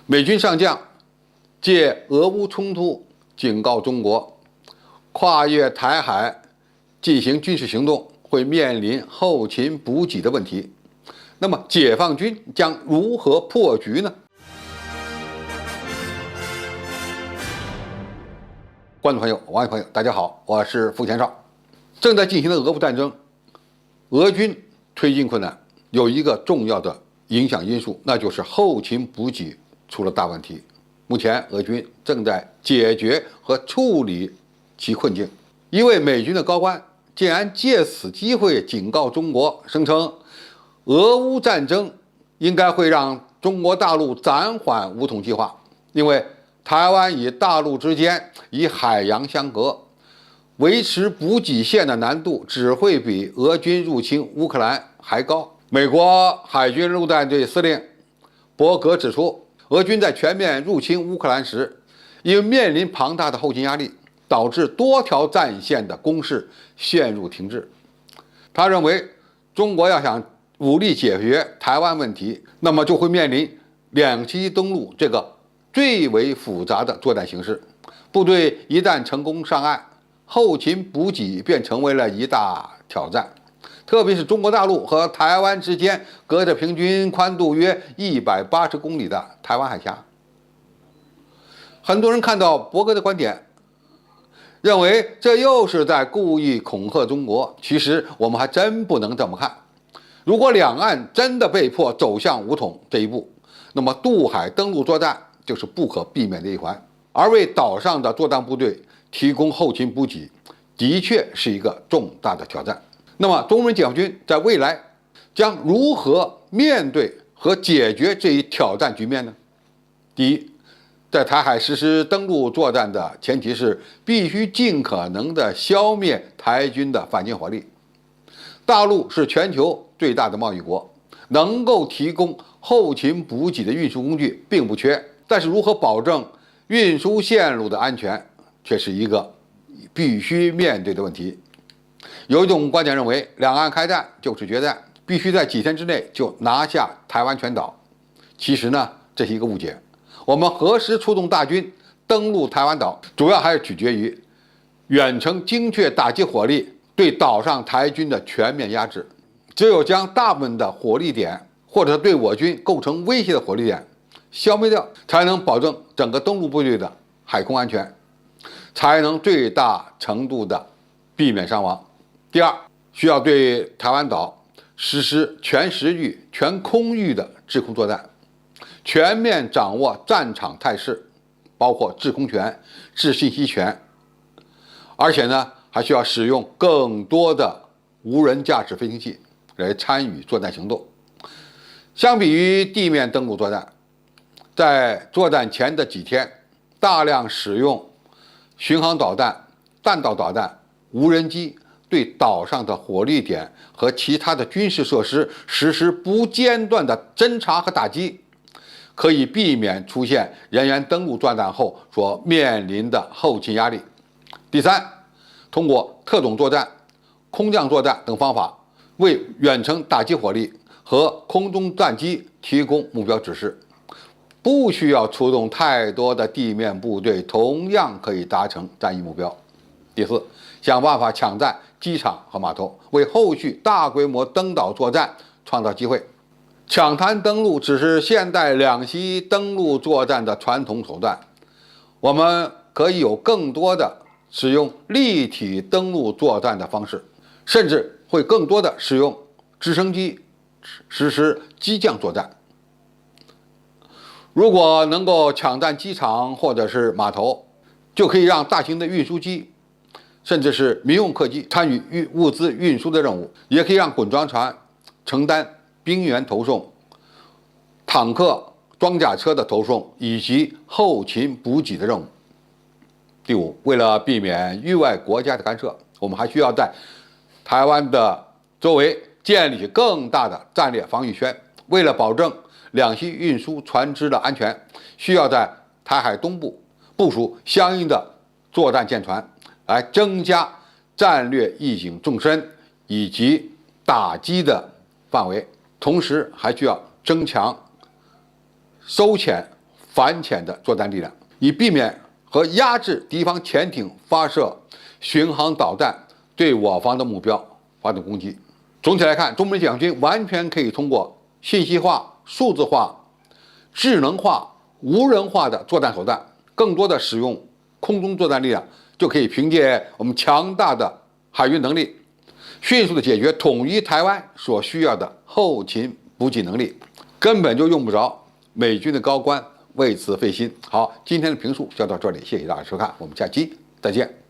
美军上将借俄乌冲突警告中国，跨越台海进行军事行动会面临后勤补给的问题。那么，解放军将如何破局呢？观众朋友、网友朋友，大家好，我是付前少。正在进行的俄乌战争，俄军推进困难，有一个重要的影响因素，那就是后勤补给出了大问题。目前，俄军正在解决和处理其困境。一位美军的高官竟然借此机会警告中国，声称俄乌战争应该会让中国大陆暂缓武统计划，因为台湾与大陆之间以海洋相隔，维持补给线的难度只会比俄军入侵乌克兰还高。美国海军陆战队司令伯格指出，俄军在全面入侵乌克兰时，因为面临庞大的后勤压力，导致多条战线的攻势陷入停滞。他认为，中国要想武力解决台湾问题，那么就会面临两栖登陆这个最为复杂的作战形势。部队一旦成功上岸，后勤补给便成为了一大挑战。特别是中国大陆和台湾之间隔着平均宽度约180公里的台湾海峡。很多人看到伯格的观点，认为这又是在故意恐吓中国。其实我们还真不能这么看。如果两岸真的被迫走向武统这一步，那么渡海登陆作战就是不可避免的一环。而为岛上的作战部队提供后勤补给，的确是一个重大的挑战。那么，中美解放军在未来将如何面对和解决这一挑战局面呢？第一，在台海实施登陆作战的前提是必须尽可能的消灭台军的反舰火力。大陆是全球最大的贸易国，能够提供后勤补给的运输工具并不缺，但是如何保证运输线路的安全，却是一个必须面对的问题。有一种观点认为，两岸开战就是决战，必须在几天之内就拿下台湾全岛。其实呢，这是一个误解。我们何时出动大军登陆台湾岛，主要还是取决于远程精确打击火力对岛上台军的全面压制。只有将大部分的火力点，或者对我军构成威胁的火力点消灭掉，才能保证整个登陆部队的海空安全，才能最大程度的避免伤亡。第二，需要对台湾岛实施全时域、全空域的制空作战，全面掌握战场态势，包括制空权、制信息权，而且呢，还需要使用更多的无人驾驶飞行器来参与作战行动。相比于地面登陆作战，在作战前的几天，大量使用巡航导弹、弹道导弹、无人机对岛上的火力点和其他的军事设施实施不间断的侦察和打击，可以避免出现人员登陆作战后所面临的后勤压力。第三，通过特种作战、空降作战等方法，为远程打击火力和空中战机提供目标指示，不需要出动太多的地面部队，同样可以达成战役目标。第四，想办法抢占机场和码头，为后续大规模登岛作战创造机会。抢滩登陆只是现代两栖登陆作战的传统手段，我们可以有更多的使用立体登陆作战的方式，甚至会更多的使用直升机实施机降作战。如果能够抢占机场或者是码头，就可以让大型的运输机甚至是民用客机参与物资运输的任务，也可以让滚装船承担兵员投送、坦克、装甲车的投送以及后勤补给的任务。第五，为了避免域外国家的干涉，我们还需要在台湾的周围建立起更大的战略防御圈。为了保证两栖运输船只的安全，需要在台海东部部署相应的作战舰船，来增加战略意境纵深以及打击的范围。同时还需要增强收潜反潜的作战力量，以避免和压制敌方潜艇发射巡航导弹对我方的目标发动攻击。总体来看，中美解放军完全可以通过信息化、数字化、智能化、无人化的作战手段，更多的使用空中作战力量，就可以凭借我们强大的海运能力，迅速的解决统一台湾所需要的后勤补给能力，根本就用不着美军的高官为此费心。好，今天的评述就到这里，谢谢大家收看，我们下期再见。